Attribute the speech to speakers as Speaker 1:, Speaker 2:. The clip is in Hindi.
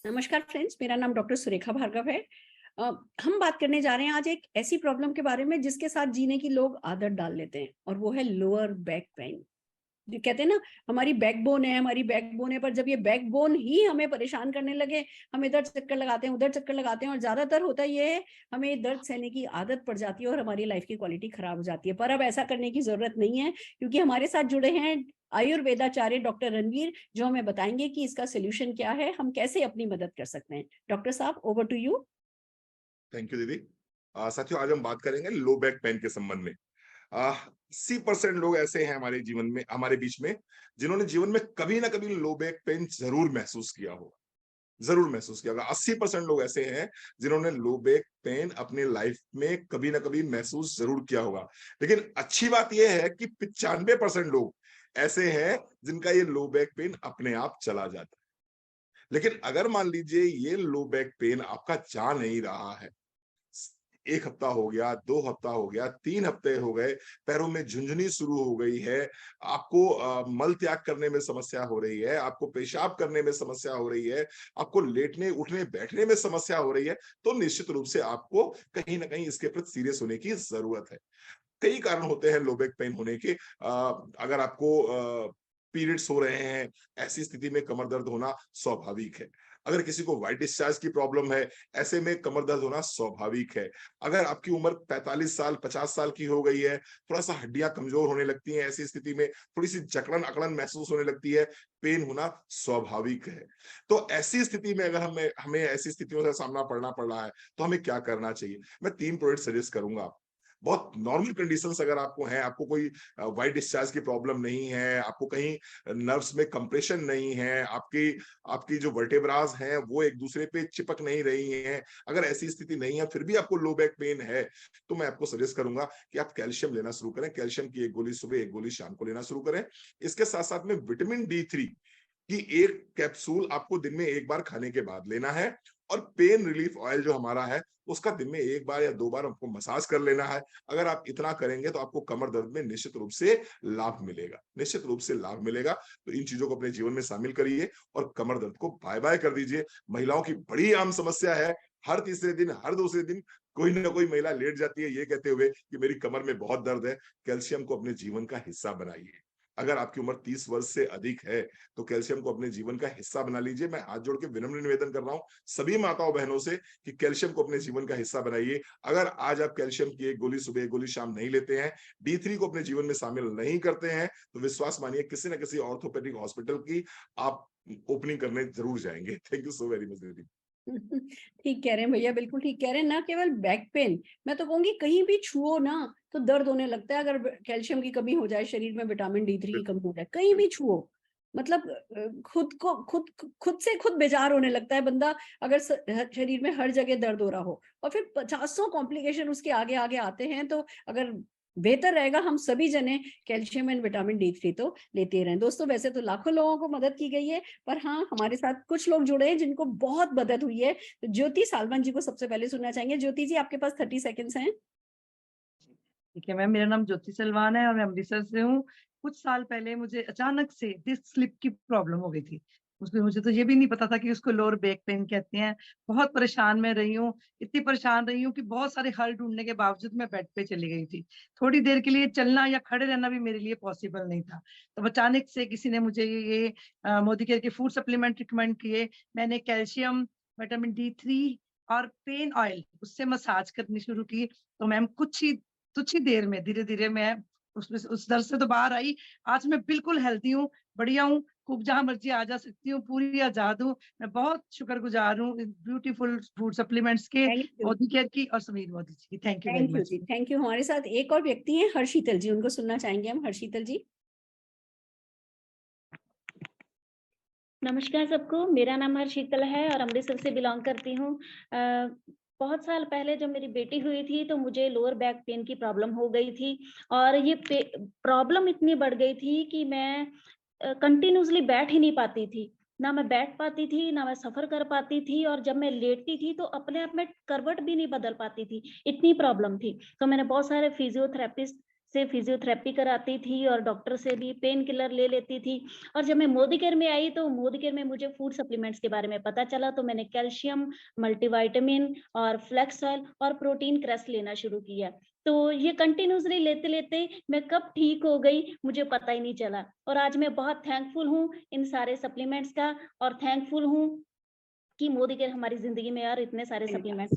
Speaker 1: नमस्कार फ्रेंड्स, मेरा नाम डॉक्टर सुरेखा भार्गव है। हम बात करने जा रहे हैं आज एक ऐसी प्रॉब्लम के बारे में जिसके साथ जीने की लोग आदत डाल लेते हैं और वो है लोअर बैक पेन। जो कहते हैं ना, हमारी बैकबोन है, हमारी बैकबोन है, पर जब ये बैकबोन ही हमें परेशान करने लगे, हम इधर चक्कर लगाते हैं, उधर चक्कर लगाते हैं और ज्यादातर होता ये है, हमें दर्द सहने की आदत पड़ जाती है और हमारी लाइफ की क्वालिटी खराब हो जाती है। पर अब ऐसा करने की जरूरत नहीं है, क्योंकि हमारे साथ जुड़े हैं आयुर्वेदाचार्य डॉक्टर रणवीर, जो हमें बताएंगे कि इसका सोल्यूशन क्या है, हम कैसे अपनी मदद कर सकते हैं। डॉक्टर साहब, over to you.
Speaker 2: Thank you दीदी। साथियों, आज हम बात करेंगे लो बैक पेन के संबंध में। 80% लोग ऐसे हैं हमारे जीवन में, हमारे बीच में, जिन्होंने जीवन में कभी ना कभी लो बैक पेन जरूर महसूस किया होगा। जरूर महसूस किया होगा। 80% लोग ऐसे हैं जिन्होंने लो बैक पेन अपने लाइफ में कभी ना कभी महसूस जरूर किया होगा। लेकिन अच्छी बात यह है कि 95% लोग ऐसे हैं जिनका ये लो बैक पेन अपने आप चला जाता है। लेकिन अगर मान लीजिए ये लो बैक पेन आपका जा नहीं रहा है, 1 हफ्ता हो गया, 2 हफ्ता हो गया, 3 हफ्ते हो गए, पैरों में झुंझुनी शुरू हो गई है, आपको मल त्याग करने में समस्या हो रही है, आपको पेशाब करने में समस्या हो रही है, आपको लेटने उठने बैठने में समस्या हो रही है, तो निश्चित रूप से आपको कहीं ना कहीं इसके प्रति सीरियस होने की जरूरत है। कई कारण होते हैं लो बैक पेन होने के। अगर आपको पीरियड्स हो रहे हैं, ऐसी स्थिति में कमर दर्द होना स्वाभाविक है। अगर किसी को व्हाइट डिस्चार्ज की प्रॉब्लम है, ऐसे में कमर दर्द होना स्वाभाविक है। अगर आपकी उम्र 45 साल 50 साल की हो गई है, थोड़ा सा हड्डियां कमजोर होने लगती हैं, ऐसी स्थिति में थोड़ी सी जकड़न अकड़न महसूस होने लगती है, पेन होना स्वाभाविक है। तो ऐसी स्थिति में अगर हमें हमें ऐसी स्थितियों से सामना पड़ना पड़ रहा है, तो हमें क्या करना चाहिए? मैं 3 प्रोडक्ट सजेस्ट करूंगा। बहुत नॉर्मल कंडीशंस अगर आपको हैं, आपको कोई व्हाइट डिस्चार्ज की प्रॉब्लम नहीं है, आपको कहीं नर्व्स में कंप्रेशन नहीं है, आपकी आपकी जो वर्टेब्रास हैं वो एक दूसरे पे चिपक नहीं रही हैं, अगर ऐसी स्थिति नहीं है फिर भी आपको लो बैक पेन है, तो मैं आपको सजेस्ट करूंगा कि आप कैल्शियम लेना शुरू करें। कैल्शियम की 1 गोली सुबह, 1 गोली शाम को लेना शुरू करें। इसके साथ साथ में विटामिन D3 कि 1 कैप्सूल आपको दिन में 1 बार खाने के बाद लेना है। और पेन रिलीफ ऑयल जो हमारा है, उसका दिन में 1 बार या 2 बार आपको मसाज कर लेना है। अगर आप इतना करेंगे तो आपको कमर दर्द में निश्चित रूप से लाभ मिलेगा, निश्चित रूप से लाभ मिलेगा। तो इन चीजों को अपने जीवन में शामिल करिए और कमर दर्द को बाय बाय कर दीजिए। महिलाओं की बड़ी आम समस्या है, हर तीसरे दिन, हर दूसरे दिन कोई ना कोई महिला लेट जाती है ये कहते हुए कि मेरी कमर में बहुत दर्द है। कैल्शियम को अपने जीवन का हिस्सा बनाइए। अगर आपकी उम्र 30 वर्ष से अधिक है, तो कैल्शियम को अपने जीवन का हिस्सा बना लीजिए। मैं हाथ जोड़ के विनम्र निवेदन कर रहा हूं सभी माताओं बहनों से कि कैल्शियम को अपने जीवन का हिस्सा बनाइए। अगर आज आप कैल्शियम की 1 गोली सुबह, 1 गोली शाम नहीं लेते हैं, D3 को अपने जीवन में शामिल नहीं करते हैं, तो विश्वास मानिए किसी न किसी ऑर्थोपेडिक हॉस्पिटल की आप ओपनिंग करने जरूर जाएंगे। Thank you so very much दीदी।
Speaker 1: ठीक कह रहे हैं भैया, बिल्कुल ठीक कह रहे हैं। ना केवल बैक पेन, मैं तो कहूंगी कहीं भी छुओ ना तो दर्द होने लगता है। अगर कैल्शियम की कमी हो जाए, शरीर में विटामिन D3 की कमी हो जाए, कहीं भी छुओ, मतलब खुद को खुद से खुद बेजार होने लगता है बंदा। अगर शरीर में हर जगह दर्द हो रहा हो और फिर 50 कॉम्प्लिकेशन उसके आगे आगे आते हैं, तो अगर बेहतर रहेगा हम सभी जने कैल्शियम एंड विटामिन D3 तो लेते रहें। दोस्तों, वैसे तो लाखों लोगों को मदद की गई है, पर हाँ, हमारे साथ कुछ लोग जुड़े हैं जिनको बहुत मदद हुई है। तो ज्योति सालवन जी को सबसे पहले सुनना चाहेंगे। ज्योति जी, आपके पास 30 सेकंड्स हैं।
Speaker 3: ठीक है मैम, मेरा नाम ज्योति सलवान है और मैं अमृतसर से हूँ। कुछ साल पहले मुझे अचानक से डिस्क स्लिप की प्रॉब्लम हो गई थी। उसमें मुझे तो ये भी नहीं पता था कि उसको लोअर बैक पेन कहते हैं। बहुत परेशान मैं रही हूँ, इतनी परेशान रही हूँ कि बहुत सारे हल ढूंढने के बावजूद मैं बेड पे चली गई थी। थोड़ी देर के लिए चलना या खड़े रहना भी मेरे लिए पॉसिबल नहीं था। तो अचानक से किसी ने मुझे ये मोदी केयर के फूड सप्लीमेंट रिकमेंड किए। मैंने कैल्शियम, विटामिन D3 और पेन ऑयल उससे मसाज करनी शुरू की। तो मैम कुछ ही देर में धीरे धीरे मैं उसमें उस दर्द से तो बाहर आई। आज मैं बिल्कुल हेल्दी हूँ, बढ़िया हूँ, खूब जहां मर्जी आ जा सकती हूँ, पूरी आजाद हूँ। मैं बहुत शुक्रगुजार हूँ ब्यूटीफुल फूड सप्लीमेंट्स के,
Speaker 1: थैंक यू।
Speaker 3: मोदी केयर की और समीर मोदी जी की। Thank you very
Speaker 1: thank you
Speaker 3: much.
Speaker 1: जी, थैंक यू। हमारे साथ एक और व्यक्ति हैं, हर्षीतल जी, उनको सुनना चाहेंगे हम। हर्षीतल जी।
Speaker 4: नमस्कार सबको, मेरा नाम हर्षीतल है और अमृतसर से बिलोंग करती हूँ। बहुत साल पहले जब मेरी बेटी हुई थी तो मुझे लोअर बैक पेन की प्रॉब्लम हो गई थी और ये प्रॉब्लम इतनी बढ़ गई थी कि मैं कंटिन्यूअसली बैठ ही नहीं पाती थी। ना मैं बैठ पाती थी, ना मैं सफ़र कर पाती थी और जब मैं लेटती थी तो अपने आप में करवट भी नहीं बदल पाती थी, इतनी प्रॉब्लम थी। तो मैंने बहुत सारे फिजियोथेरेपिस्ट से फिजियोथेरेपी कराती थी और डॉक्टर से भी पेन किलर ले लेती थी। और जब मैं मोदी केयर में आई तो मोदी केयर में मुझे फूड सप्लीमेंट्स के बारे में पता चला, तो मैंने कैल्शियम, मल्टीविटामिन और फ्लैक्स ऑयल और प्रोटीन क्रस्ट लेना शुरू किया। तो ये कंटिन्यूअसली लेते-लेते मैं कब ठीक हो गई मुझे पता ही नहीं चला। और आज मैं बहुत थैंकफुल हूँ इन सारे सप्लीमेंट्स का, और थैंकफुल हूँ कि मोदी केयर हमारी ज़िंदगी में और इतने सारे
Speaker 1: Thank you.
Speaker 4: सप्लीमेंट्स